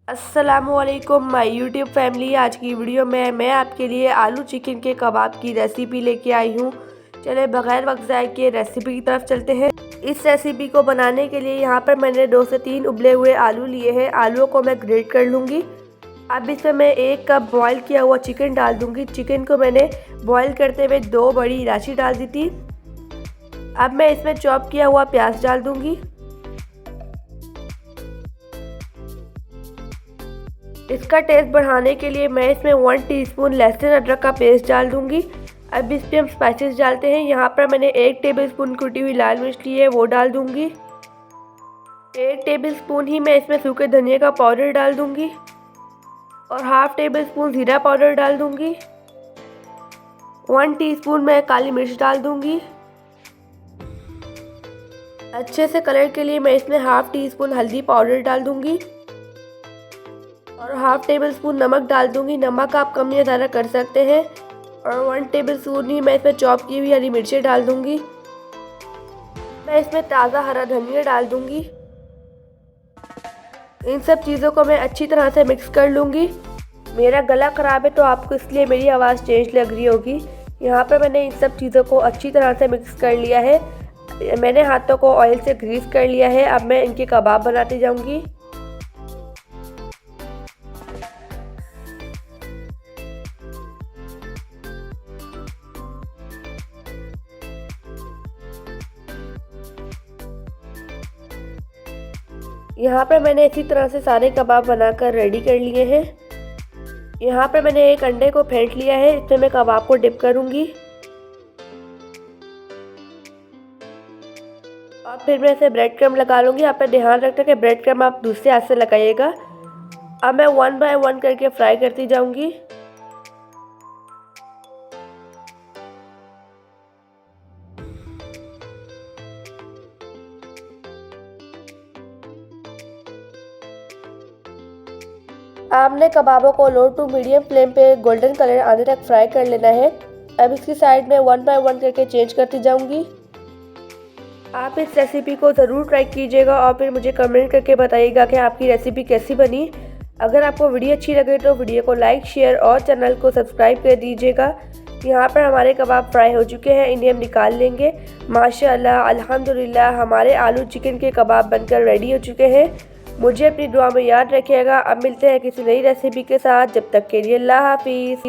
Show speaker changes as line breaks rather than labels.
अस्सलामुअलैकुम my YouTube family. आज की वीडियो में मैं आपके लिए आलू चिकन के कबाब की रेसिपी लेके आई हूँ। चले बगैर वक्त ज़ाय के रेसिपी की तरफ चलते हैं। इस रेसिपी को बनाने के लिए यहाँ पर मैंने 2 से 3 उबले हुए आलू लिए हैं। आलूओं को मैं ग्रेट कर लूँगी। अब इसमें मैं 1 कप बॉईल किया हुआ चिकन डाल दूँगी। चिकन को मैंने बॉईल करते हुए 2 बड़ी इलायची डाल दी थी। अब मैं इसमें चॉप किया हुआ प्याज डाल दूँगी। इसका टेस्ट बढ़ाने के लिए मैं इसमें 1 टीस्पून लहसुन अदरक का पेस्ट डाल दूंगी। अब इस पर हम स्पाइसेस डालते हैं। यहाँ पर मैंने 1 टेबलस्पून कुटी हुई लाल मिर्च ली है, वो डाल दूंगी। 1 टेबलस्पून ही मैं इसमें सूखे धनिया का पाउडर डाल दूंगी और हाफ टेबलस्पून जीरा पाउडर डाल दूंगी। 1 टीस्पून मैं काली मिर्च डाल दूंगी। अच्छे से कलर के लिए मैं इसमें हाफ टीस्पून हल्दी पाउडर डाल दूंगी और हाफ टेबल स्पून नमक डाल दूंगी। नमक आप कम या ज़्यादा कर सकते हैं। और 1 टेबल स्पून ही मैं इसमें चॉप की हुई हरी मिर्चें डाल दूंगी। मैं इसमें ताज़ा हरा धनिया डाल दूंगी। इन सब चीज़ों को मैं अच्छी तरह से मिक्स कर लूँगी। मेरा गला ख़राब है तो आपको इसलिए मेरी आवाज़ चेंज लग रही होगी। यहाँ पर मैंने इन सब चीज़ों को अच्छी तरह से मिक्स कर लिया है। मैंने हाथों को ऑयल से ग्रीस कर लिया है। अब मैं इनके कबाब बनाती जाऊँगी। यहाँ पर मैंने इसी तरह से सारे कबाब बनाकर रेडी कर लिए हैं। यहाँ पर मैंने 1 अंडे को फेंट लिया है। इसमें मैं कबाब को डिप करूँगी और फिर मैं इसे ब्रेड क्रम्ब लगा लूँगी। यहाँ पर ध्यान रखना कि ब्रेड क्रम्ब आप दूसरे हाथ से लगाइएगा। अब मैं 1 बाय 1 करके फ्राई करती जाऊँगी। आपने कबाबों को लो टू मीडियम फ्लेम पे गोल्डन कलर आने तक फ्राई कर लेना है। अब इसकी साइड में 1 बाय 1 करके चेंज करती जाऊंगी। आप इस रेसिपी को ज़रूर ट्राई कीजिएगा और फिर मुझे कमेंट करके बताइएगा कि आपकी रेसिपी कैसी बनी। अगर आपको वीडियो अच्छी लगे तो वीडियो को लाइक, शेयर और चैनल को सब्सक्राइब कर दीजिएगा। यहाँ पर हमारे कबाब फ्राई हो चुके हैं, इन्हें हम निकाल लेंगे। माशाल्लाह अल्हम्दुलिल्लाह हमारे आलू चिकन के कबाब बनकर रेडी हो चुके हैं। मुझे अपनी दुआ में याद रखिएगा। अब मिलते हैं किसी नई रेसिपी के साथ। जब तक के लिए अल्लाह हाफिज़।